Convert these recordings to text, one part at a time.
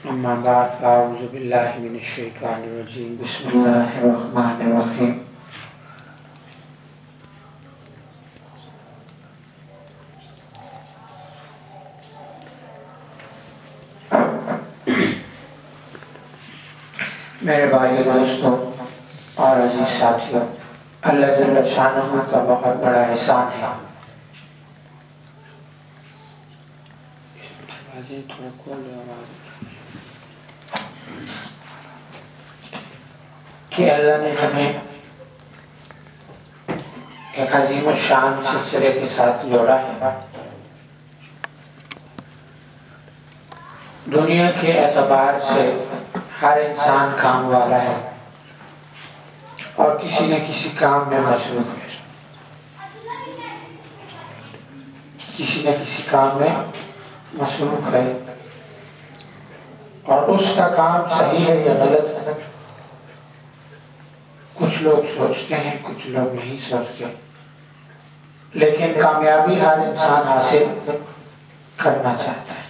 اما بعد اعوذ باللہ من الشیطان الرجیم بسم اللہ الرحمن الرحیم میرے بھائی دوستوں اور عزیز ساتھیوں، اللہ جل شانہ کا بہت بڑا احسان ہے کہ اللہ نے ہمیں ایک عظیم الشان سلسلے کے ساتھ جوڑا ہے۔ دنیا کے اعتبار سے ہر انسان کام والا ہے اور کسی نہ کسی کام میں مصروف ہے، کسی نہ کسی کام میں مصروف ہے، اور اس کا کام صحیح ہے یا غلط ہے کچھ لوگ سوچتے ہیں، کچھ لوگ نہیں سوچتے، لیکن کامیابی ہر انسان حاصل کرنا چاہتا ہے۔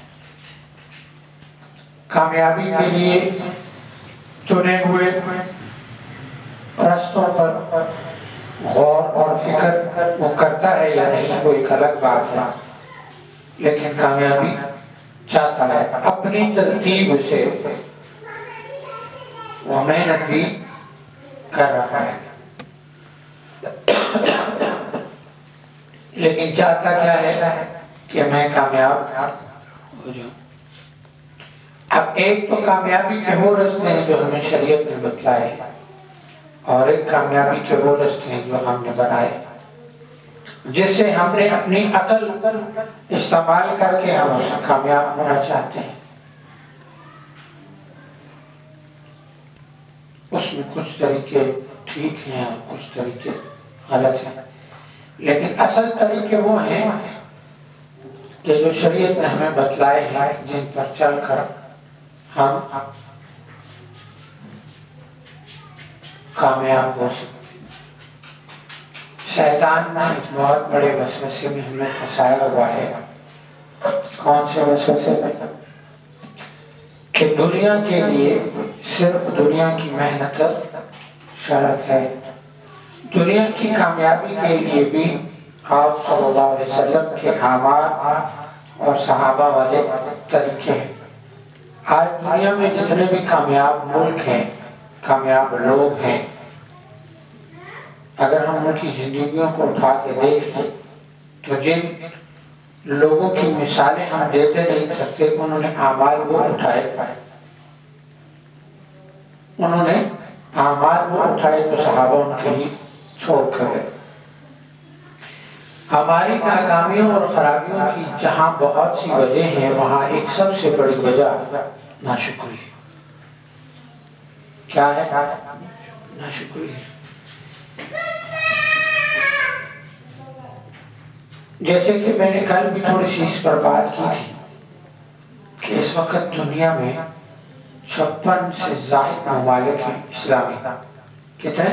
کامیابی کے لیے چنے ہوئے رستوں پر غور اور فکر وہ کرتا ہے یا نہیں وہ ایک الگ بات ہے، لیکن کامیابی چاہتا ہے، اپنی ترتیب سے وہ محنت بھی کر رہا ہے، لیکن چاہتا کیا ہے کہ میں کامیاب ہو جاؤں۔ اب ایک تو کامیابی کے وہ راستے ہیں جو ہمیں شریعت نے بتلائے، اور ایک کامیابی کے وہ راستے ہیں جو ہم نے بنائے، جس سے ہم نے اپنی عقل استعمال کر کے ہم اس کامیاب ہونا چاہتے ہیں۔ اس میں کچھ طریقے ٹھیک ہیں اور کچھ طریقے غلط ہیں، لیکن اصل طریقے وہ ہیں کہ جو شریعت نے ہمیں بتلائے ہیں، جن پر چل کر ہم کامیاب ہو سکتے ہیں۔ شیطان نے ایک بہت بڑے وسوسے میں ہمیں پھنسایا ہوا ہے۔ کون سے وسوسے میں؟ کہ دنیا کے لیے صرف دنیا کی محنت شرط ہے، دنیا کی کامیابی کے لیے بھی آپ صلی اللہ علیہ وسلم کے اعمال اور صحابہ والے طریقے ہیں۔ آج دنیا میں جتنے بھی کامیاب ملک ہیں، کامیاب لوگ ہیں، اگر ہم ان کی زندگیوں کو اٹھا کے دیکھ لیں تو جن لوگوں کی مثالیں ہم دیتے نہیں تھکتے، انہوں نے اعمال وہ اٹھائے، انہوں نے اعمال وہ اٹھائے جو صحابہ ان کے لیے چھوڑ کر گئے۔ ہماری ناکامیوں اور خرابیوں کی جہاں بہت سی وجہ ہیں، وہاں ایک سب سے بڑی وجہ ناشکری ہے۔ کیا ہے؟ ناشکری ہے۔ جیسے کہ میں نے کل بھی تھوڑی سی اس پر بات کی تھی کہ اس وقت دنیا میں 56 سے زائد ممالک ہیں اسلامی، کتنے؟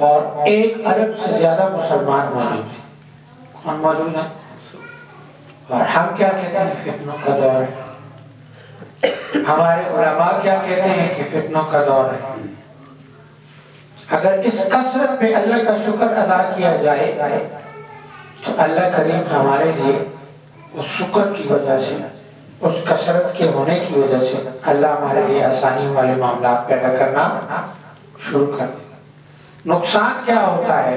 اور 1 ارب سے زیادہ مسلمان موجود ہیں۔ کون موجود ہیں؟ اور ہم کیا کہتے ہیں؟ فتنوں کا دور ہے۔ ہمارے علماء کیا کہتے ہیں کہ فتنوں کا دور ہے۔ اگر اس کثرت پہ اللہ کا شکر ادا کیا جائے تو اللہ کریم ہمارے لیے اس شکر کی وجہ سے، اس کثرت کے ہونے کی وجہ سے اللہ ہمارے لیے آسانی والے معاملات پیدا کرنا شروع کر دے۔ نقصان کیا ہوتا ہے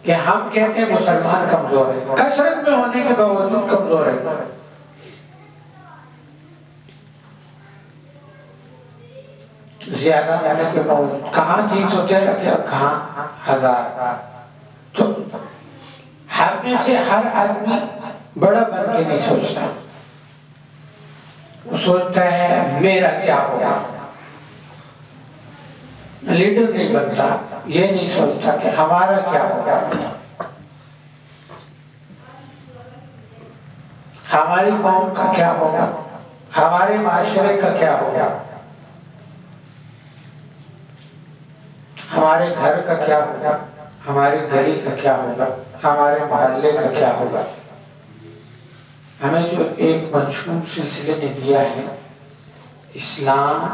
کہ ہم کہتے ہیں مسلمان کمزور ہے، کثرت میں ہونے کے باوجود کمزور ہے۔ زیادہ ہونے کے باوجود کہاں 313 تھے اور کہاں 1000۔ تو ہم میں سے ہر آدمی بڑا بن کے نہیں سوچتا، وہ سوچتا ہے میرا کیا ہوگا۔ لیڈر نہیں بنتا، یہ نہیں سوچتا کہ ہمارا کیا ہوگا، ہماری قوم کا کیا ہوگا، ہمارے معاشرے کا کیا ہوگا، ہمارے گھر کا کیا ہوگا، ہماری گلی کا کیا ہوگا، ہمارے محلے کا کیا ہوگا۔ ہمیں جو ایک منشور سلسلے نے دیا ہے، اسلام،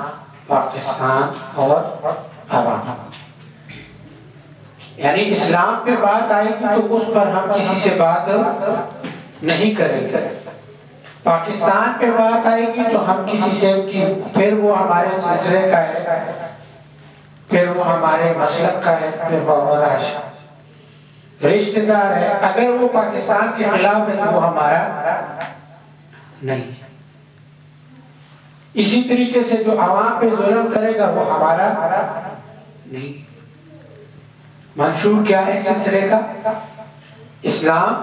پاکستان اور عوام، یعنی اسلام پہ بات آئے گی تو اس پر ہم کسی سے بات نہیں کریں گے، پاکستان پہ بات آئے گی تو ہم کسی سے پھر وہ ہمارے سلسلے کا ہے، پھر وہ ہمارے مسلک کا ہے، پھر وہ ہمارا رشتہ دار ہے، اگر وہ پاکستان کے خلاف ہے تو وہ ہمارا نہیں ہے۔ اسی طریقے سے جو عوام پہ ظلم کرے گا وہ ہمارا نہیں۔ منشور کیا ہے سلسلے کا؟ اسلام،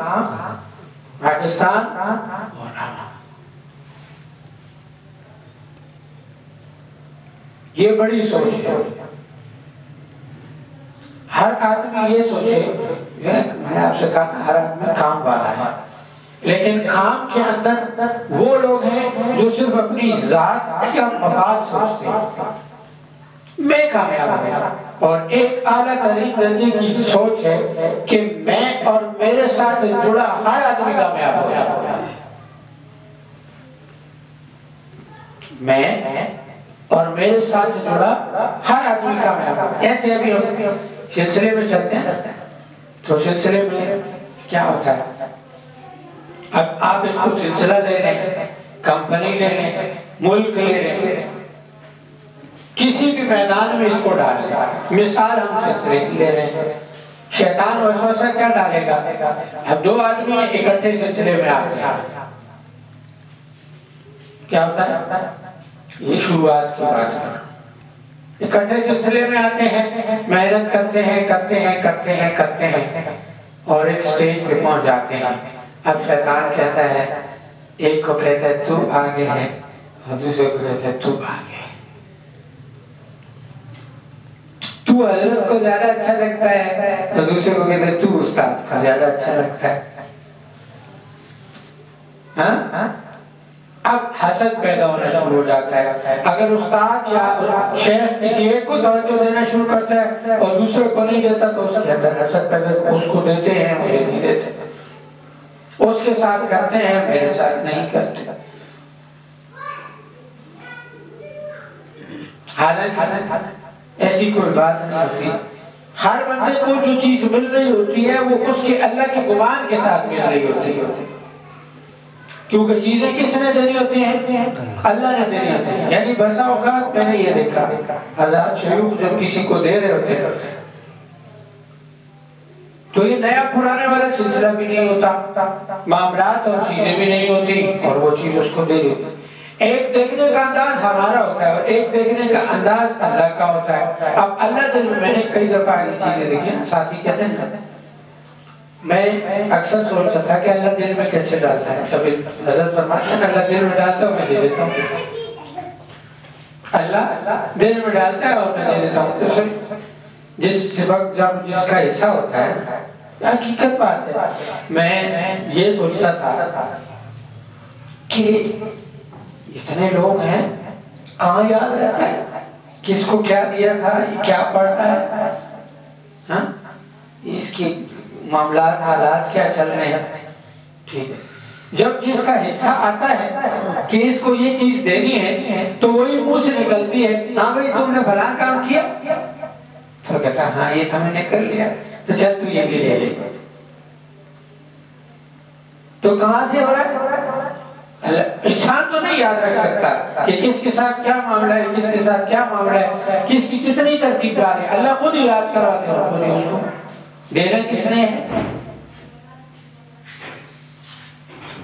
پاکستان اور عوام۔ یہ بڑی سوچ ہے۔ ہر آدمی یہ سوچے، میں نے آپ سے کہا ہر آدمی کام والا ہے، لیکن کام کے اندر وہ لوگ ہیں جو صرف اپنی ذات کا مفاد سوچتے ہیں، میں کامیاب ہوں، اور ایک اعلیٰ ترین درجے کی سوچ ہے کہ میں اور میرے ساتھ جڑا ہر آدمی کامیاب ہو، میں اور میرے ساتھ جڑا ہر آدمی کامیاب ہو۔ ایسے ابھی ہم سلسلے میں چلتے ہیں تو سلسلے میں کیا ہوتا ہے؟ اب آپ اس کو سلسلہ لے لیں، کمپنی لے لیں، ملک لے لیں، کسی بھی میدان میں اس کو ڈال لیں۔ مثال ہم سلسلے کی لے رہے ہیں، شیطان وسوسہ کیا ڈالے گا؟ اب دو آدمی اکٹھے سلسلے میں آتے ہیں، کیا ہوتا ہے؟ یہ شروعات کی بات ہے، اکٹھے سلسلے میں آتے ہیں، محنت کرتے ہیں اور ایک سٹیج پہ پہنچ جاتے ہیں۔ اب شیطان کہتا ہے، ایک کو کہتا ہے تو آگے ہے، اور دوسرے کو کہتا ہے تو آگے ہے، تو حضرت کو زیادہ اچھا لگتا ہے، اور دوسرے کو کہتا ہے تو استاد کو زیادہ اچھا لگتا ہے۔ اب حسد پیدا ہونا شروع ہو جاتا ہے۔ اگر استاد یا شیخ کسی ایک کو توجہ دینا شروع کرتا ہے اور دوسرے کو نہیں دیتا تو اس کے اندر حسد پیدا، اس کو دیتے ہیں مجھے نہیں دیتے، اس کے ساتھ کرتے ہیں میرے ساتھ نہیں کرتے۔ حالانکہ ایسی کوئی بات نہیں ہوتی، ہر بندے کو جو چیز مل رہی ہوتی ہے وہ اس کے اللہ کے گمان کے ساتھ مل رہی ہوتی ہے، کیونکہ چیزیں کس نے دینی ہوتی ہیں؟ اللہ نے دینی ہوتی ہیں۔ یعنی بسا اوقات میں نے یہ دیکھا، حضرات شیوخ جب کسی کو دے رہے ہوتے ہیں تو یہ نیا پرانے والا سلسلہ بھی نہیں ہوتا، معاملات اور چیزیں بھی نہیں ہوتی، اور وہ چیز اس کو دے دیتے۔ ایک دیکھنے کا انداز ہمارا ہوتا ہے اور ایک دیکھنے کا انداز اللہ کا ہوتا ہے۔ اب اللہ دل میں نے کئی دفعہ یہ چیزیں دیکھی ہیں، ساتھی کہتے ہیں میں اکثر سوچتا تھا کہ اللہ دل میں کیسے ڈالتا ہے، جب حضرت فرماتے ہیں اللہ دل میں ڈالتا ہوں میں دے دیتا ہوں، اللہ دل میں ڈالتا ہے اور میں دے دیتا ہوں۔ جس وقت جب جس کا حصہ ہوتا ہے، حقیقت بات ہے، میں یہ سوچتا تھا کہ اتنے لوگ ہیں کہاں یاد رہتا ہے کس کو کیا دیا تھا، کیا پڑھ رہا ہے، ہاں اس کی معاملات حالات کیا چل رہے ہیں، ٹھیک ہے۔ جب جس کا حصہ آتا ہے کہ اس کو یہ چیز دینی ہے تو وہی منہ سے نکلتی ہے، ہاں بھائی تم نے فلاں کام کیا، تو کہتا ہے ہاں یہ تو میں نے کر لیا، تو چل تو یہ بھی لے لے۔ تو کہاں سے ہو رہا ہے؟ انسان تو نہیں یاد رکھ سکتا کہ کس کے ساتھ کیا معاملہ ہے، کس کے ساتھ کیا معاملہ ہے، کس کی کتنی ترتیب دار ہے، اللہ خود ہی یاد کرواتے ہیں اور خود ہی اس کو دینا کس نے ہے۔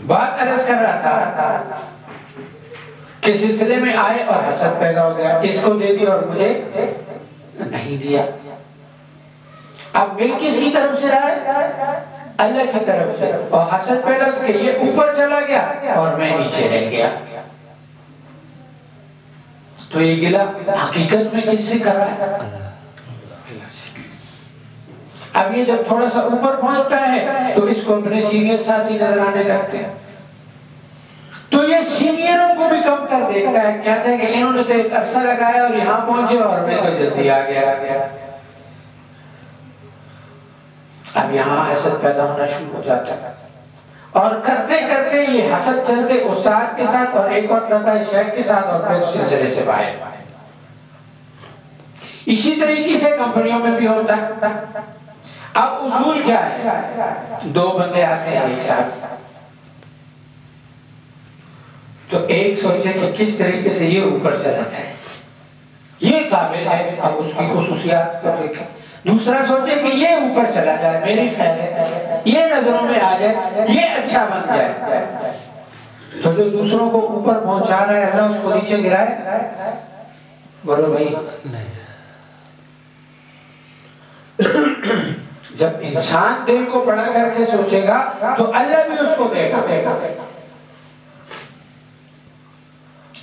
بات عرض کر رہا تھا کہ سلسلے میں آئے اور حسد پیدا ہو گیا، اس کو دے دیا اور مجھے نہیں دیا۔ اب مل کس کی طرف سے رہا ہے؟ اللہ کی طرف سے، اور حسد پیدا کہ یہ اوپر چلا گیا اور میں نیچے رہ گیا۔ تو یہ گلہ حقیقت میں کس سے کر رہا ہے؟ اب یہ جب تھوڑا سا اوپر پہنچتا ہے تو اس کو اپنے سینئر ساتھی نظر آنے لگتے ہیں، تو یہ سینئروں کو بھی کم کر دیکھتا ہے، کہتا ہے کہ انہوں نے تو ایک عرصہ لگایا اور یہاں پہنچے اور میں تو جلدی آ گیا۔ اب یہاں حسد پیدا ہونا شروع ہو جاتا ہے، اور کرتے کرتے یہ حسد چلتے استاد کے ساتھ اور ایک وقت آتا ہے شیخ کے ساتھ اور پھر سلسلے سے باہر۔ اسی طریقے سے کمپنیوں میں بھی ہوتا ہے۔ اب اصول کیا ہے؟ دو بندے آتے ہیں ایک ساتھ، تو ایک سوچے کہ کس طریقے سے یہ اوپر چلا جائے، یہ قابل ہے، اب اس کی خصوصیات کو دیکھیں۔ دوسرا سوچے کہ یہ اوپر چلا جائے، میری خیر ہے، یہ نظروں میں آ جائے، یہ اچھا بن جائے۔ تو جو دوسروں کو اوپر پہنچا رہا ہے اللہ اس کو نیچے گرائے؟ بولو بھائی، جب انسان دل کو بڑا کر کے سوچے گا تو اللہ بھی اس کو دے گا۔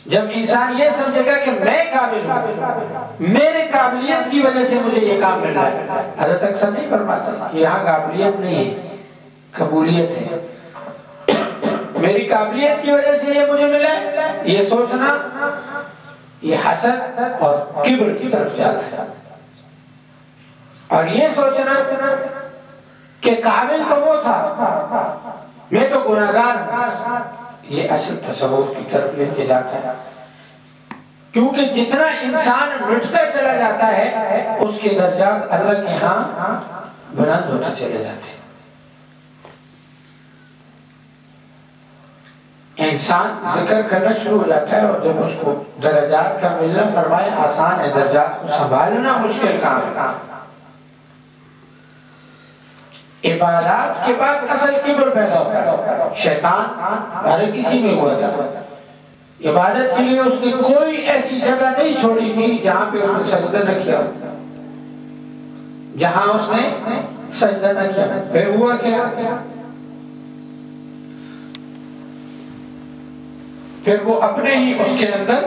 جب انسان یہ سمجھے گا کہ میں قابل ہوں، میرے قابلیت کی وجہ سے مجھے یہ کام مل رہا ہے، حضرت اکثر نہیں فرماتا یہاں قابلیت نہیں ہے، قبولیت ہے، میری قابلیت کی وجہ سے یہ مجھے ملا ہے، یہ سوچنا یہ حسد اور کبر کی طرف جاتا ہے۔ اور یہ سوچنا کہ قابل تو وہ تھا، میں تو گناہگار ہوں، یہ اصل تصور کی طرف لے کے جاتا ہے۔ کیونکہ جتنا انسان مٹتا چلا جاتا ہے اس کے درجات اللہ کے ہاں بلند ہوتے چلے جاتے ہیں۔ انسان ذکر کرنا شروع ہو جاتا ہے اور جب اس کو درجات کا ملنا فرمایا آسان ہے، درجات کو سنبھالنا مشکل کام ہے۔ عبادات کے بعد اصل کبر پیدا ہوتا ہے، شیطان ہر کسی میں ہوا تھا۔ عبادت کے لیے اس نے کوئی ایسی جگہ نہیں چھوڑی تھی جہاں پہ اس نے سجدہ نہ کیا، جہاں اس نے سجدہ نہ کیا۔ پھر ہوا کیا؟ پھر وہ اپنے ہی اس کے اندر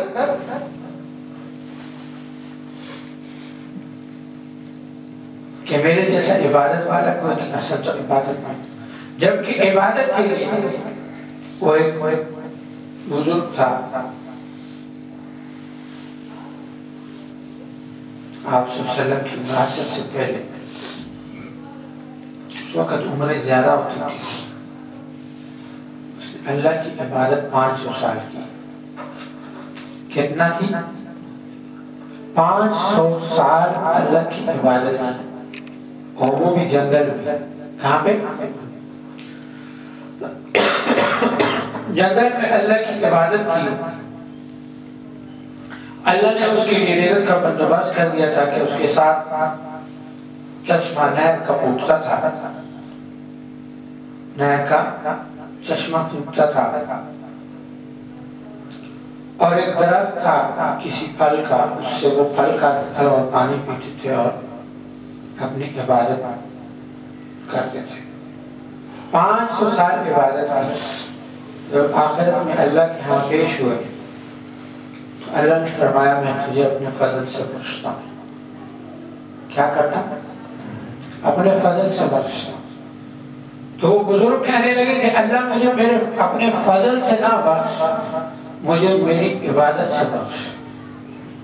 کہ میرے جیسا عبادت والا کوئی نہیں، اصل تو عبادت میں، جبکہ عبادت کے لیے وہ ایک بزرگ تھا، آپ صلی اللہ علیہ وسلم کی معاصر سے پہلے، اس وقت عمریں زیادہ ہوتی تھی، اس نے اللہ کی عبادت 500 سال کی۔ کتنا کی؟ 500 سال اللہ کی عبادت کی، اور وہ بھی جنگل میں۔ کہاں پہ؟ جنگل میں اللہ کی عبادت کی۔ اللہ نے اس کے لیے رزق کا بندوبست کر دیا تھا کہ اس کے ساتھ چشمہ نہر کا پھوٹتا تھا، نہر کا چشمہ پھوٹتا تھا، اور ایک درخت تھا کسی پھل کا، اس سے وہ پھل کھاتے تھے اور پانی پیتے تھے اور اپنی عبادت کرتے تھے۔ 500 سال عبادت کی۔ جب آخرت میں اللہ کے ہاں پیش ہوئے تو اللہ نے فرمایا میں تجھے اپنے فضل سے بخشتا ہوں۔ کیا کرتا؟ اپنے فضل سے بخشتا ہوں۔ تو وہ بزرگ کہنے لگے کہ اللہ مجھے میرے اپنے فضل سے نہ بخش، مجھے میری عبادت سے بخش،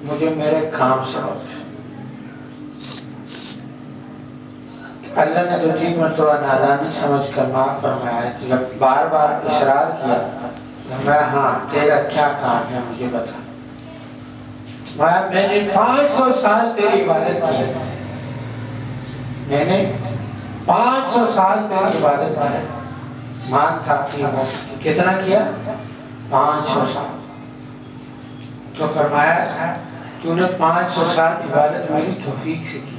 مجھے میرے کام سے بخش۔ اللہ نے 2-3 مرتبہ نادانی سمجھ کر معاف فرمایا، جب بار بار اصرار کیا میں ہاں تیرا کیا کام ہے مجھے بتا۔ میں نے 500 سال تیری عبادت کی، میں نے 500 سال تیری عبادت کی، مان تھا کتنا کیا؟ 500 سال۔ تو فرمایا تو نے 500 سال عبادت میری توفیق سے کی،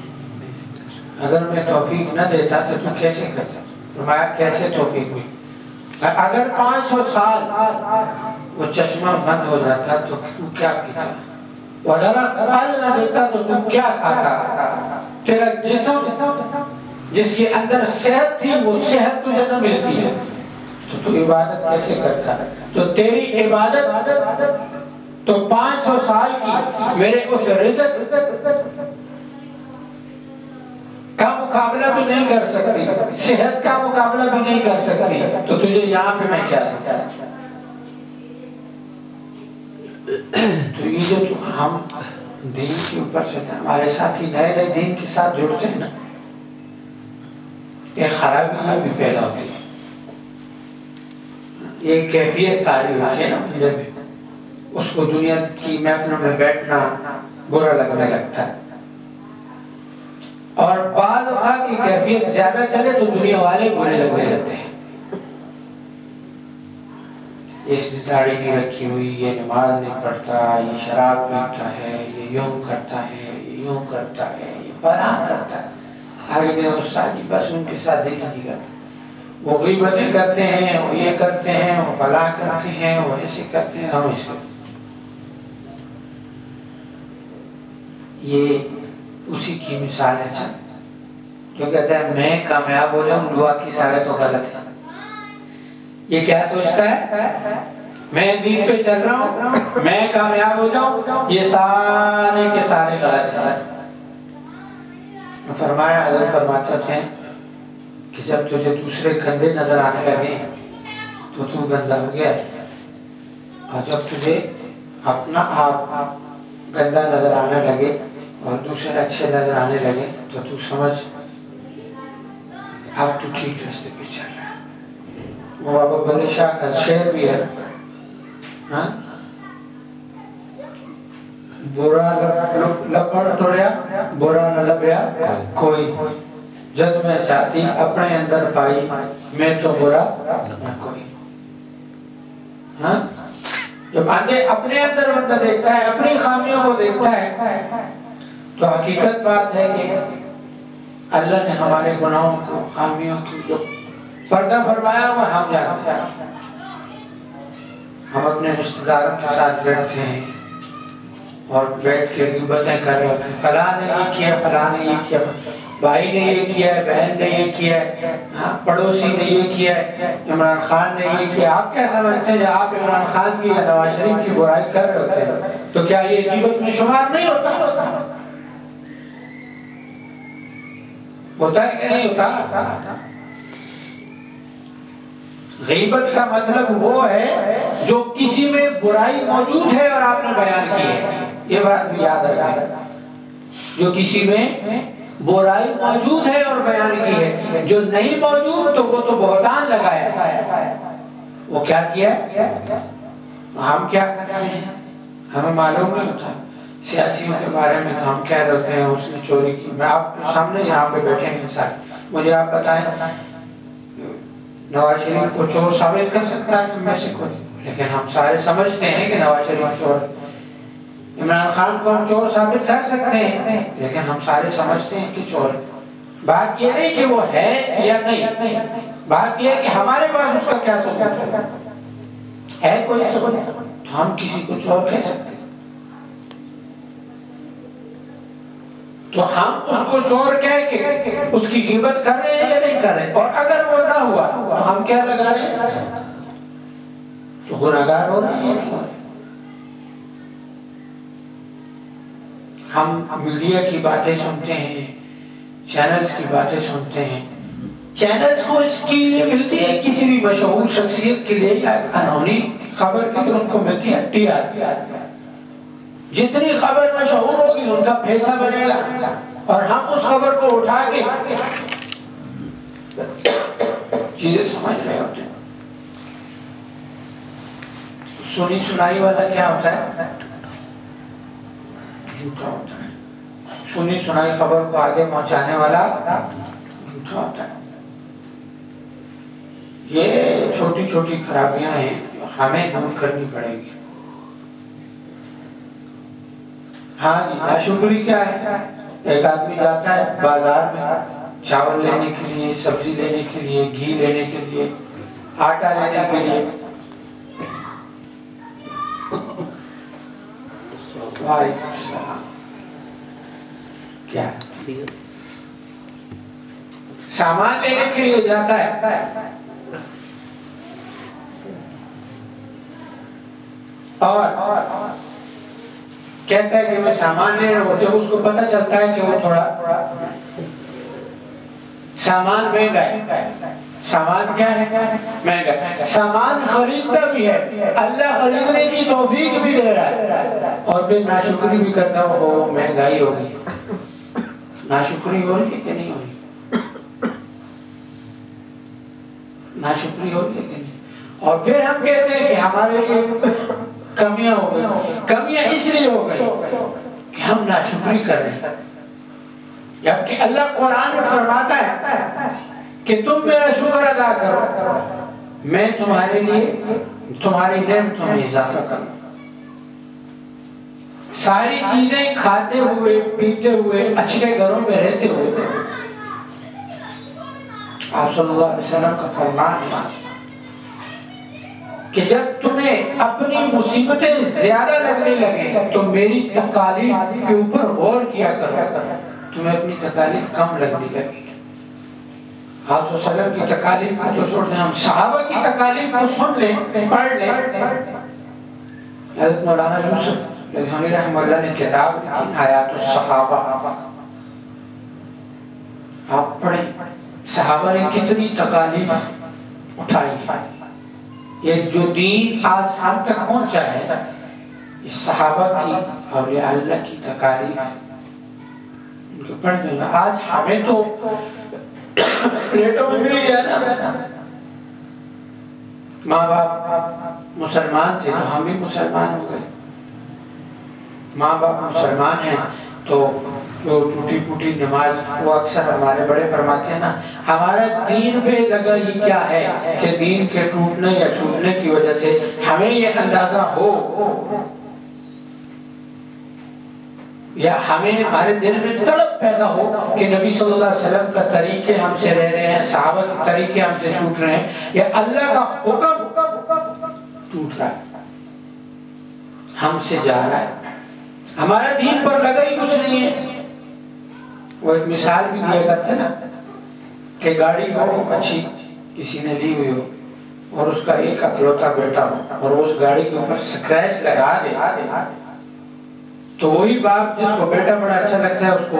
اگر میں توفیق نہ دیتا تو تو کیسے کرتا؟ فرمایا کیسے توفیق ہوئی؟ اگر 500 سال وہ چشمہ بند ہو جاتا تو تو کیا پیتا؟ وہ درخت پھل نہ دیتا تو تو کیا کھاتا؟ تیرا جسم جس کے اندر صحت تھی وہ صحت تجھے نہ ملتی ہے تو تو عبادت کیسے کرتا؟ تو تیری عبادت تو 500 سال کی میرے اس رزق کا مقابلہ بھی نہیں کر سکتی، صحت کا مقابلہ بھی نہیں کر سکتی، تو تجھے یہاں پہ میں کیا دوں؟ تو یہ جو ہم دین کے اوپر سے ہمارے ساتھی نئے نئے دین کے ساتھ جڑتے ہیں نا، ایک خرابی بھی پیدا ہوتی ہے۔ ایک کیفیت تاری ہوتی ہے نا بندے میں، اس کو دنیا کی محفلوں میں بیٹھنا برا لگنے لگتا ہے، اور بعض اوقات کی کیفیت زیادہ چلے تو دنیا والے برے لگنے لگتے ہیں۔ اس نے داڑھی نہیں رکھی ہوئی، یہ نماز نہیں پڑھتا، یہ شراب پیتا ہے، یہ یوں کرتا ہے، یہ یوں کرتا ہے، یہ فلاں کرتا ہے۔ آگے میں استاد جی بس ان کے ساتھ دل نہیں کرتا، وہ غیبتیں کرتے ہیں، وہ یہ کرتے ہیں، وہ فلاں کرتے ہیں، وہ ایسے کرتے ہیں، ہم ایسے کرتے ہیں۔ یہ اسی کی مثال ہے سب جو کہتا ہے میں کامیاب ہو جاؤں، دعا کی سارے تو غلط ہے۔ یہ کیا سوچتا ہے میں دین پہ چل رہا ہوں، میں کامیاب ہو جاؤں، یہ سارے کے سارے غلط ہیں۔ فرمایا حضرت فرماتے تھے کہ جب تجھے دوسرے گندے نظر آنے لگے تو تو گندا ہو گیا، اور جب تجھے اپنا آپ گندا نظر آنے لگے اور دوسرے اچھے نظر آنے لگے تو تو سمجھ اب تو ٹھیک راستے پہ چل رہا ہے۔ وہ بابا بلے شاہ کا شعر بھی ہے، برا لبڑ توڑیا برا نہ لبیا کوئی، جد میں چاہتی اپنے اندر پائی میں تو برا نہ کوئی۔ جب اپنے اندر بندہ دیکھتا ہے، اپنی خامیوں کو دیکھتا ہے، تو حقیقت بات ہے کہ اللہ نے ہمارے گناہوں کو، خامیوں کی جو پردہ فرمایا وہ ہم جانتے ہیں۔ ہم اپنے رشتہ داروں کے ساتھ بیٹھتے ہیں اور بیٹھ کے غیبتیں کر رہے ہیں، فلاں نے یہ کیا، فلاں نے یہ کیا، بھائی نے یہ کیا ہے، بہن نے یہ کیا ہے، پڑوسی نے یہ کیا ہے، عمران خان نے یہ کیا۔ آپ کیا سمجھتے ہیں جب آپ عمران خان کی یا نواز شریف کی برائی کر رہے ہوتے ہیں تو کیا یہ غیبت میں شمار نہیں ہوتا؟ ہوتا ہے کہ نہیں ہوتا؟ غیبت کا مطلب وہ ہے جو کسی میں برائی موجود ہے اور آپ نے بیان کی ہے، یہ بات بھی یاد رکھیں۔ جو کسی میں برائی موجود ہے اور بیان کی ہے، جو نہیں موجود تو وہ تو بہتان لگایا۔ وہ کیا کیا؟ ہم کیا کرتے ہیں ہمیں معلوم نہیں ہوتا۔ سیاسیوں کے بارے میں ہم کہہ رہے ہوتے ہیں اس نے چوری کی، میں آپ سامنے یہاں پہ بیٹھے ہیں ساتھ، مجھے آپ بتائیں نواز شریف کو چور ثابت کر سکتا ہے میں سے کوئی؟ لیکن ہم سارے سمجھتے ہیں کہ نواز شریف چور، عمران خان کو ہم چور ثابت کر سکتے ہیں لیکن ہم سارے سمجھتے ہیں کہ چور۔ بات یہ نہیں کہ وہ ہے یا نہیں، بات یہ ہے کہ ہمارے پاس اس کا کیا ثبوت ہے؟ کوئی ثبوت تو ہم کسی کو چور کہہ سکتے ہیں، تو ہم اس کو چور کہہ کے اس کی غیبت کر رہے ہیں یا نہیں کر رہے؟ اور اگر وہ نہ ہوا تو ہم کیا لگا رہے ہیں؟ تو گناہگار ہو رہے ہیں۔ ہم میڈیا کی باتیں سنتے ہیں، چینلز کی باتیں سنتے ہیں، چینلز کو اس کے لیے ملتی ہے کسی بھی مشہور شخصیت کے لیے یا انہونی خبر کے لیے ان کو ملتی ہے ٹی آر۔ جتنی خبر مشہور ہوگی ان کا پیسہ بنے گا، اور ہم اس خبر کو اٹھا کے چیزیں سمجھ رہے ہوتے ہیں۔ سنی سنائی والا کیا ہوتا ہے؟ جھوٹا ہوتا ہے۔ سنی سنائی خبر کو آگے پہنچانے والا جھوٹا ہوتا ہے۔ یہ چھوٹی چھوٹی خرابیاں ہیں ہمیں دور کرنی پڑے گی۔ ہاں جی، ناشکری کیا ہے؟ ایک آدمی جاتا ہے بازار میں چاول لینے کے لیے، سبزی لینے کے لیے، گھی لینے کے لیے، آٹا لینے کے لیے، کیا سامان لینے کے لیے جاتا ہے اور کہتا ہے کہ میں سامان لے رہا ہوں۔ جب اس کو پتہ چلتا ہے کہ وہ تھوڑا سامان مہنگا ہے، سامان کیا ہے؟ مہنگا ہے، سامان خریدتا بھی ہے، اللہ خریدنے کی توفیق بھی دے رہا ہے، اور پھر ناشکری بھی کرتا ہو، مہنگائی ہو گئی۔ ناشکری ہو رہی ہے کہ نہیں ہو رہی؟ ناشکری ہو رہی ہے کہ نہیں؟ اور پھر ہم کہتے ہیں کہ ہمارے لیے کمیاں ہو گئی. کمیاں اس لیے ہو گئی کہ ہم ناشکری کر رہے ہیں. جبکہ اللہ قرآن میں فرماتا ہے کہ تم میرا شکر ادا کرو، میں تمہارے لیے تمہاری نعمتوں میں اضافہ کروں. ساری چیزیں کھاتے ہوئے پیتے ہوئے اچھے گھروں میں رہتے ہوئے آپ صلی اللہ علیہ وسلم کا فرمان ہے کہ جب تمہیں اپنی مصیبتیں زیادہ لگنے لگیں تو میری تکالیف کے اوپر غور کیا کرو، تمہیں اپنی تکالیف کم لگنے لگی. آپ صلی اللہ علیہ وسلم کی تکالیف کو تو چھوڑ دیں، ہم صحابہ کی تکالیف کو سن لیں، پڑھ لیں. حضرت مولانا یوسف لدھیانوی رحمہ اللہ نے کتاب لکھی حیات الصحابہ، آپ پڑھیں صحابہ نے کتنی تکالیف اٹھائی ہے. یہ جو دین آج ہم تک پہنچا ہے یہ صحابہ کی اور یہ اللہ کی تکالیف ان کو پڑھ دیں. آج ہمیں تو پلیٹوں میں مل گیا نا، ماں باپ مسلمان تھے تو ہم بھی مسلمان ہو گئے. ماں باپ مسلمان ہیں تو جو ٹوٹی پوٹی نماز، وہ اکثر ہمارے بڑے فرماتے ہیں نا ہمارا دین پہ لگا یہ کیا ہے کہ دین کے ٹوٹنے یا چھوٹنے کی وجہ سے ہمیں یہ اندازہ ہو یا ہمیں ہمارے دل میں تڑپ پیدا ہو کہ نبی صلی اللہ علیہ وسلم کا طریقے ہم سے رہ رہے ہیں، صحابہ کے طریقے ہم سے چھوٹ رہے ہیں، یا اللہ کا حکم ٹوٹ رہا ہے، ہم سے جا رہا ہے، ہمارا دین پر لگا ہی کچھ نہیں ہے. وہ ایک مثال بھی دیا کرتے نا کہ گاڑی ہو اچھی کسی نے لی ہوئی ہو اور اس کا ایک اکلوتا بیٹا ہو اور اس گاڑی کے اوپر سکریچ لگا دے تو وہی باپ جس کو بیٹا بڑا اچھا لگتا ہے اس کو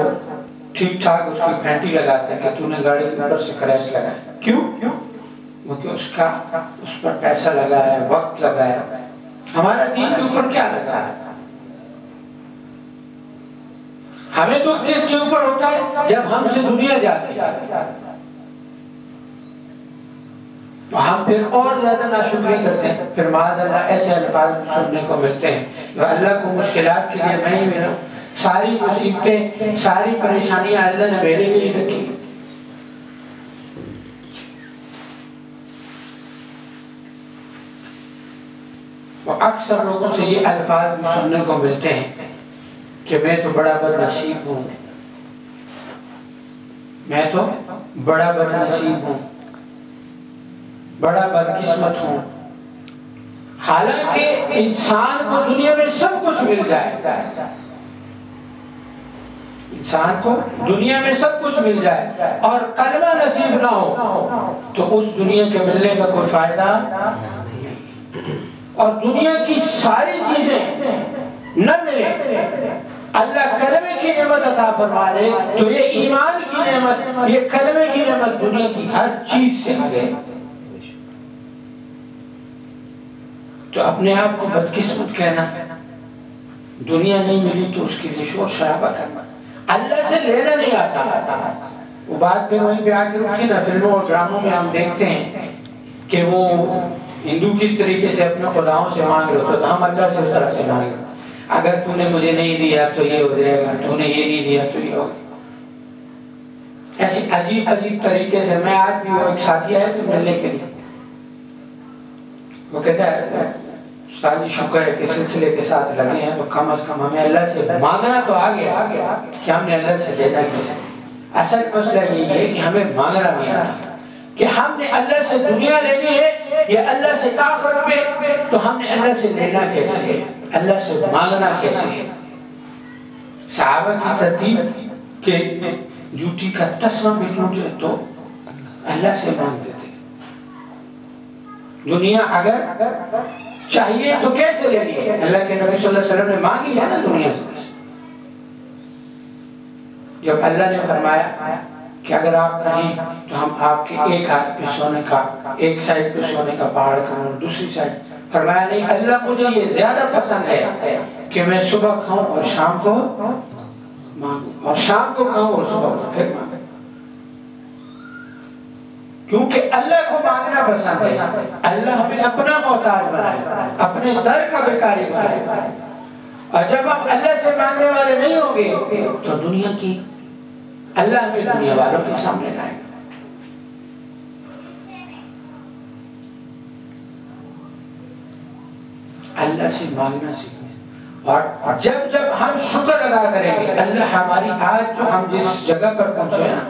ٹھیک ٹھاک اس کی پھینٹی لگاتے ہیں کہ تو نے گاڑی کے اوپر سکریچ لگایا. کیوں؟ کیونکہ اس پر پیسہ لگا ہے، وقت لگا ہے. ہمارا دین کے اوپر کیا لگا ہے؟ ہمیں تو کس کے اوپر ہوتا ہے جب ہم سے دنیا جاتی ہے تو ہم پھر اور زیادہ ناشکری کرتے ہیں. پھر معاذ اللہ ایسے الفاظ سننے کو ملتے ہیں جو اللہ کو مشکلات کے لیے میں ہی ملا، ساری مصیبتیں ساری پریشانیاں اللہ نے میرے لیے رکھی. وہ اکثر لوگوں سے یہ الفاظ بھی سننے کو ملتے ہیں کہ میں تو بڑا بد نصیب ہوں، میں تو بڑا بد نصیب ہوں، بڑا بدقسمت ہوں. حالانکہ انسان کو دنیا میں سب کچھ مل جائے، انسان کو دنیا میں سب کچھ مل جائے اور کلمہ نصیب نہ ہو تو اس دنیا کے ملنے کا کوئی فائدہ نہیں. اور دنیا کی ساری چیزیں نہ ملے، اللہ کلمے کی نعمت عطا فرما دے تو یہ ایمان کی نعمت، یہ کلمے کی نعمت دنیا کی ہر چیز سے آگے. تو اپنے آپ کو بدقسمت کہنا، دنیا نہیں ملی تو اس کے لیے شور شرابہ کرنا، اللہ سے لینا نہیں آتا. وہ بات پھر وہیں پہ آ کے رکھی نا. فلموں اور ڈراموں میں ہم دیکھتے ہیں کہ وہ ہندو کس طریقے سے اپنے خداؤں سے مانگ رہے ہوتے تو ہم اللہ سے اس طرح سے مانگ رہے. اگر تو نے مجھے نہیں دیا تو یہ ہو جائے گا، تو نے یہ نہیں دیا تو یہ ہوگا. ایسی عجیب عجیب طریقے سے. میں آج بھی وہ ایک ساتھی آیا تو ملنے کے لیے، وہ کہتا ہے استاد جی شکر ہے کہ سلسلے کے ساتھ لگے ہیں تو کم از کم ہمیں اللہ سے مانگنا تو آ گیا کہ ہم نے اللہ سے لینا کیسے. اصل مسئلہ یہ ہے کہ ہمیں مانگنا نہیں آتا کہ ہم نے اللہ سے دنیا لینی ہے یا اللہ سے آخرت میں، تو ہم نے اللہ سے لینا کیسے ہے، اللہ سے مانگنا کیسے ہے. صحابہ کی ترتیب کہ جوتی کا تسمہ بھی ٹوٹے تو اللہ سے مانگتے تھے. دنیا اگر چاہیے تو کیسے لینی ہے؟ اللہ کے نبی صلی اللہ علیہ وسلم نے مانگی ہے نا دنیا سے. جب اللہ نے فرمایا کہ اگر آپ کہیں تو ہم آپ کے ایک ہاتھ پہ سونے کا، ایک سائڈ پہ سونے کا پہاڑ کروں اور دوسری سائڈ، فرمایا نہیں، اللہ مجھے یہ زیادہ پسند ہے کہ میں صبح کھاؤں اور شام کو مانگوں، اور شام کو کھاؤں اور صبح کو پھر مانگوں. کیونکہ اللہ کو مانگنا پسند ہے، اللہ ہمیں اپنا محتاج بنائے، اپنے در کا بیکاری بنائے، اور جب ہم اللہ سے مانگنے والے نہیں ہوں گے تو دنیا کی اللہ ہمیں دنیا والوں کے سامنے لائے گا۔ اللہ سے مانگنا سیکھیں، اور جب ہم شکر ادا کریں گے، اللہ ہماری آج جو ہم جس جگہ پر پہنچے ہیں،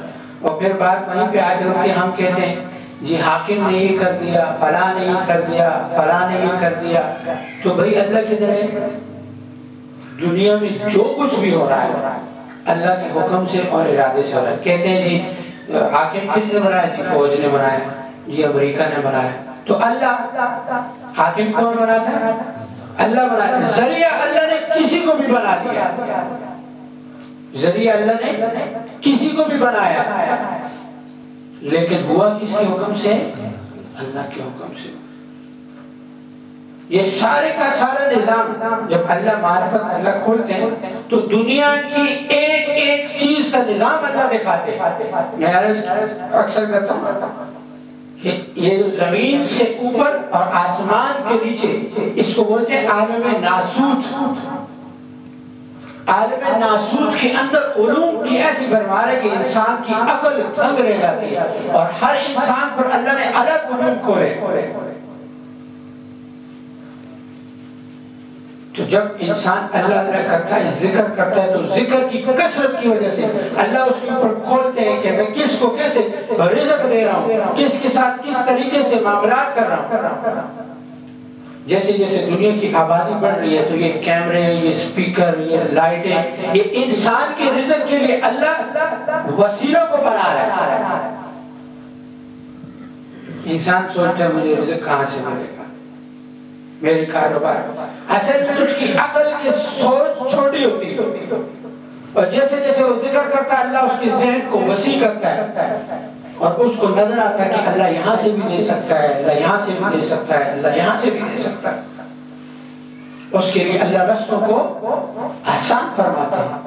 اور پھر بات وہیں پہ آج رکھتے ہم کہتے ہیں جی حاکم نے یہ کر دیا، فلاں نے یہ کر دیا، فلاں نے یہ کر دیا، تو بھئی اللہ کدھر ہے؟ دنیا میں جو کچھ بھی ہو رہا ہے اللہ کے حکم سے اور ارادے سے ہو رہا ہے۔ کہتے ہیں جی حاکم کس نے بنایا؟ جی فوج نے بنایا، جی امریکہ نے بنایا، تو اللہ حاکم کون بناتا ہے؟ اللہ بنایا۔ ذریعہ اللہ نے کسی کو بھی بنا دیا، ذریعہ اللہ نے کسی کو بھی بنایا، لیکن ہوا کس کے حکم سے؟ اللہ کے حکم سے۔ یہ سارے کا سارا نظام جب اللہ معرفت اللہ کھولتے ہیں تو دنیا کی ایک ایک چیز کا نظام اللہ دکھاتے ہیں۔ میں اکثر کرتا ہوں یہ جو زمین سے اوپر اور آسمان کے نیچے، اس کو بولتے ہیں عالم ناسوت۔ عالم ناسوت کے اندر علوم کی ایسی بھرمار ہے کہ انسان کی عقل دھنگ رہ جاتی ہے، اور ہر انسان پر اللہ نے الگ علوم کھولے۔ تو جب انسان اللہ اللہ کرتا ہے، ذکر کرتا ہے، تو ذکر کی کثرت کی وجہ سے اللہ اس کے اوپر کھولتے ہیں کہ میں کس کو کیسے رزق دے رہا ہوں، کس کے ساتھ کس طریقے سے معاملات کر رہا ہوں۔ جیسے جیسے دنیا کی آبادی بڑھ رہی ہے تو یہ کیمرے، یہ سپیکر، یہ لائٹیں، یہ انسان کے رزق کے لیے اللہ وسیلوں کو بنا رہا ہے۔ انسان سوچتا ہے مجھے رزق کہاں سے ملے گا، میرے کاروبار، اصل میں اس کی عقل کی سوچ چھوٹی ہوتی ہے، اور جیسے جیسے وہ ذکر کرتا ہے اللہ اس کے ذہن کو وسیع کرتا ہے، اور اس کو نظر آتا ہے کہ اللہ یہاں سے بھی دے سکتا ہے، اللہ یہاں سے بھی دے سکتا ہے، اللہ یہاں سے بھی دے سکتا ہے۔ اس کے لیے اللہ رستوں کو آسان فرماتے ہیں۔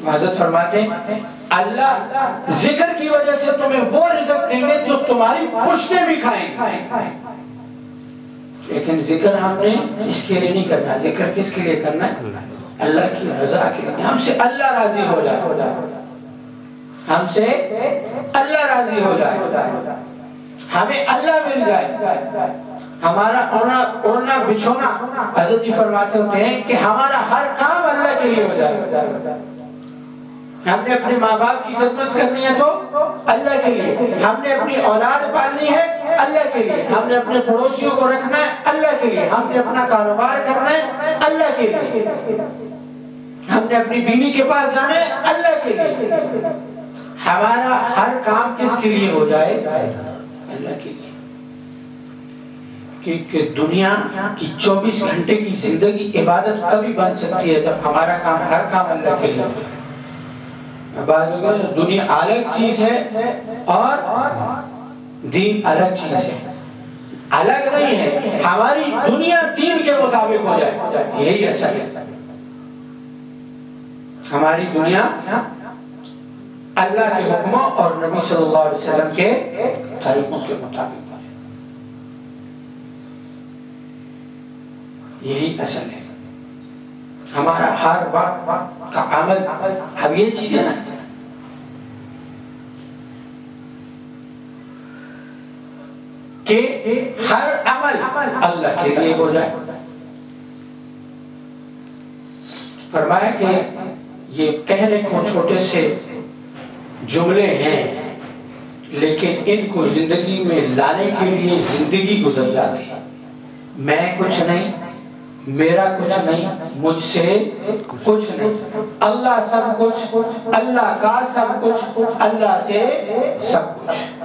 حضرت فرماتے ہیں اللہ ذکر کی وجہ سے تمہیں وہ رزق دیں گے جو تمہاری پشتیں بھی کھائیں گے، لیکن ذکر ہم نے اس کے لیے نہیں کرنا۔ ذکر کس کے لیے کرنا ہے؟ اللہ کی رضا کے لیے، ہم سے اللہ راضی ہو جائے، ہم سے اللہ راضی ہو جائے، ہمیں اللہ مل جائے، ہمارا اوڑھنا بچھونا، حضرت جی فرماتے ہوتے ہیں کہ ہمارا ہر کام اللہ کے لیے ہو جائے۔ ہم نے اپنے ماں باپ کی خدمت کرنی ہے تو اللہ کے لیے، ہم نے اپنی اولاد پالنی ہے اللہ کے لیے، ہم نے اپنے پڑوسیوں کو رکھنا ہے اللہ کے لیے، ہم نے اپنا کاروبار کرنا ہے اللہ کے لیے، ہم نے اپنی بیوی کے پاس جانا ہے اللہ کے لیے۔ ہمارا ہر کام کس کے لیے ہو جائے؟ اللہ کے لیے۔ کیونکہ دنیا کی 24 گھنٹے کی زندگی عبادت کبھی بن سکتی ہے جب ہمارا کام ہر کام اللہ کے لیے ہو۔ دنیا الگ چیز ہے اور دین الگ چیز ہے، الگ نہیں ہے۔ ہماری دنیا دین کے مطابق ہو جائے، یہی اصل ہے۔ ہماری دنیا اللہ کے حکموں اور نبی صلی اللہ علیہ وسلم کے طریقوں کے مطابق ہو جائے، یہی اصل ہے۔ ہمارا ہر وقت کا عمل، اب یہ چیزیں نا کہ ہر عمل اللہ کے لیے ہو جائے۔ فرمایا کہ یہ کہنے کو چھوٹے سے جملے ہیں، لیکن ان کو زندگی میں لانے کے لیے زندگی گزر جاتی ہے۔ میں کچھ نہیں، میرا کچھ نہیں، مجھ سے کچھ نہیں، اللہ سب کچھ، اللہ کا سب کچھ، اللہ سے سب کچھ۔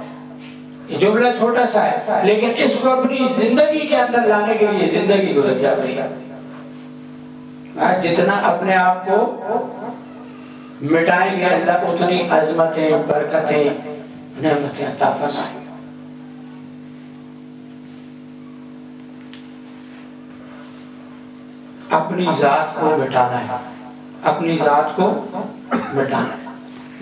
یہ جملہ چھوٹا سا ہے، لیکن اس کو اپنی زندگی کے اندر لانے کے لیے زندگی گزر جاتی ہے۔ جتنا اپنے آپ کو مٹائیں گے اللہ اتنی عظمتیں، برکتیں، نعمتیں عطا فرمائیں گے۔ اپنی ذات کو مٹانا ہے، اپنی ذات کو مٹانا ہے۔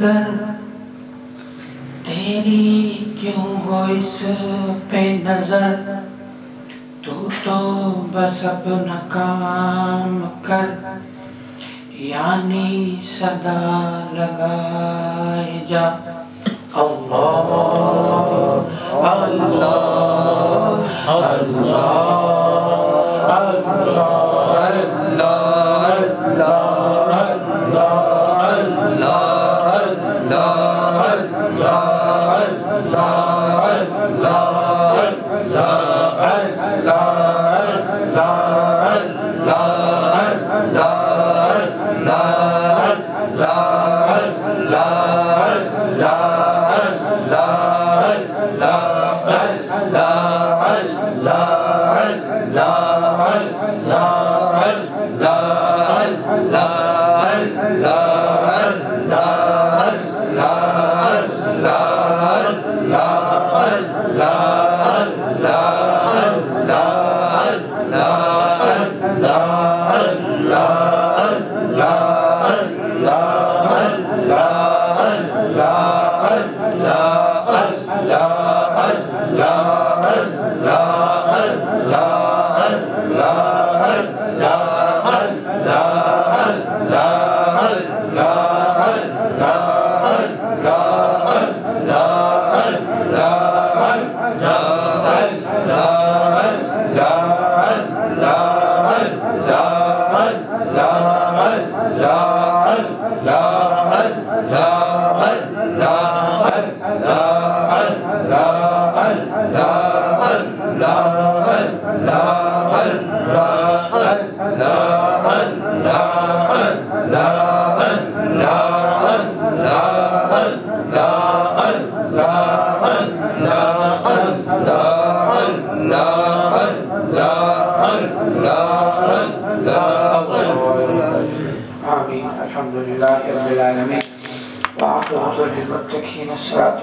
مگر تیری کیوں ہو اس پہ نظر، تو بس اپنا کام کر، یعنی صدا لگائے جا۔ اللہ اللہ اللہ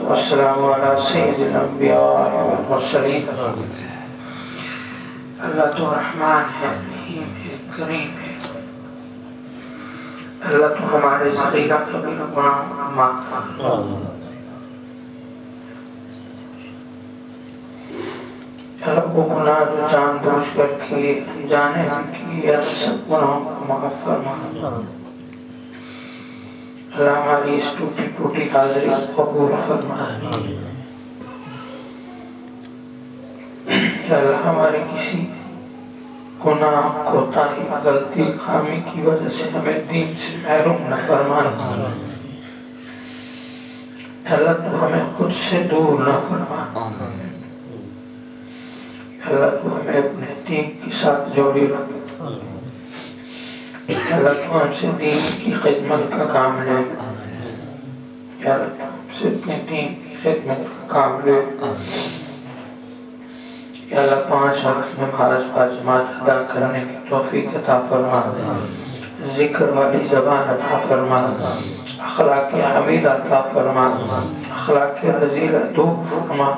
والسلام على سید الانبیاء والمرسلین۔ اللہ تو رحمان ہے، رحیم ہے، کریم ہے۔ اللہ تو ہمارے صغیرہ کبیرہ گناہوں کو معاف فرما۔ اللہ وہ گناہ جو جان بوجھ کر کیے، انجانے ہم کیے، اللہ سب گناہوں کو معاف فرما۔ اللہ ہماری اس ٹوٹی ٹوٹی حاضری قبول فرما۔ یا اللہ ہمارے کسی گناہ، کوتاہی، غلطی، خامی کی وجہ سے ہمیں دین سے محروم نہ فرمانا۔ اللہ تو ہمیں خود سے دور نہ فرمانا۔ اللہ تو ہمیں اپنے دین کے ساتھ جوڑی رکھ۔ اللہ تو ہم سے دین کی خدمت کا کام لے۔ یا اللہ تو ہم سے اپنے دین کی خدمت کا کام لے۔ یا اللہ 5 وقت نماز باجماعت ادا کرنے کی توفیق عطا فرما، ذکر والی زبان عطا فرما، اخلاق حمید عطا فرما، اخلاق رذیلہ دور فرما۔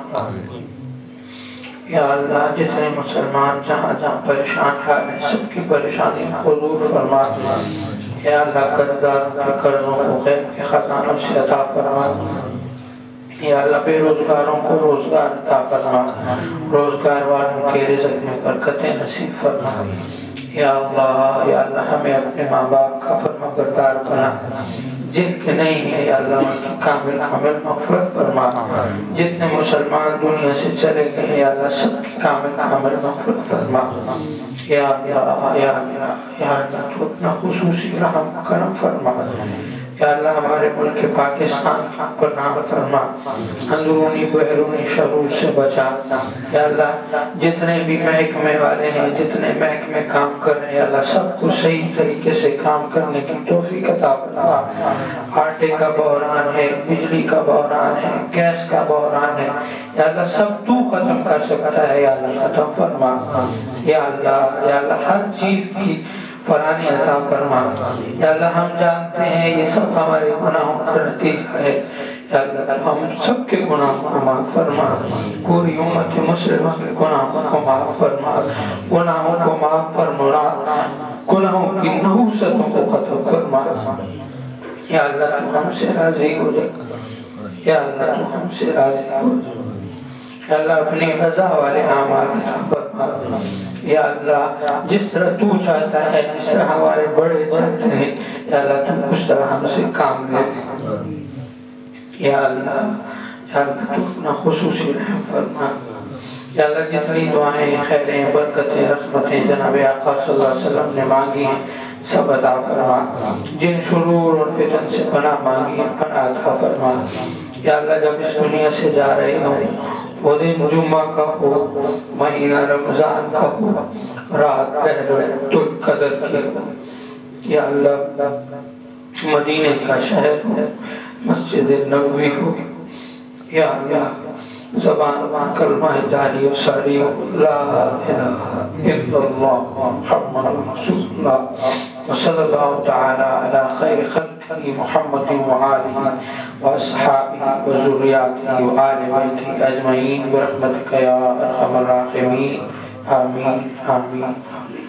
یا اللہ جتنے مسلمان جہاں جہاں پریشان حال ہیں، سب کی پریشانی کو دور فرما۔ یا اللہ قرضداروں کے قرضوں کو غیب کے خزانوں سے عطا فرما۔ یا اللہ بے روزگاروں کو روزگار عطا فرما، روزگار والوں کے رزق میں برکتیں نصیب فرما۔ یا اللہ ہمیں اپنے ماں باپ کا فرما بردار بنا، جن کے نہیں ہے یا اللہ ان کی کامل مغفرت فرما۔ جتنے مسلمان دنیا سے چلے گئے یا اللہ سب کی کامل مغفرت فرما۔ یا اللہ تو اپنا خصوصی رحم کرم فرما۔ یا اللہ ہمارے ملک پاکستان پر نام فرما، اندرونی بیرونی شرور سے بچا۔ یا اللہ جتنے بھی محکمے والے ہیں، جتنے محکمے کام کر رہے ہیں، یا اللہ سب کو صحیح طریقے سے کام کرنے کی توفیق عطا فرما۔ آٹے کا بحران ہے، بجلی کا بحران ہے، گیس کا بحران ہے، یا اللہ سب تو ختم کر سکتا ہے، یا اللہ ختم فرما۔ یا اللہ ہر چیز کی فلانی عطا فرما۔ یا اللہ ہم جانتے ہیں یہ سب ہمارے گناہوں کا نتیجہ ہے، یا اللہ ہم سب کے گناہوں کو معاف فرما۔ پوری امت مسلمہ کے گناہوں کو معاف فرما، گناہوں کو معاف فرما، گناہوں کی نحوستوں کو ختم فرما۔ یا اللہ تو ہم سے راضی ہو جا، یا اللہ تو ہم سے راضی ہو جا، یا اللہ اپنی رضا والے اعمال فرما، یا اللہ جس طرح تو چاہتا ہے، جس طرح ہمارے بڑے چاہتے ہیں، یا اللہ تو اس طرح ہم سے کام لے، یا اللہ تو اپنا خصوصی رحم فرما، یا اللہ جتنی دعائیں، خیریں، برکتیں، رحمتیں جناب آقا صلی اللہ علیہ وسلم نے مانگی ہیں سب عطا فرما، جن شرور اور فتن سے پناہ مانگی ہیں پناہ عطا فرما، یا اللہ جب اس دنیا سے جا رہے ہوں وہ دن جمعہ کا ہو، مہینہ رمضان کا ہو، رات ليلة القدر کی ہو، یا اللہ مدینہ کا شہر ہو، مسجد نبوی ہو، یا اللہ زبان کلمہ جاری و ساری ہو، لا الہ الا اللہ محمد رسول اللہ وصلی اللہ تعالی علی خیر خلقہ محمد وآلہ واصحابہ وذریاتہ وآل بیتہ اجمعین برحمتک یا ارحم الراحمین، آمین آمین آمین۔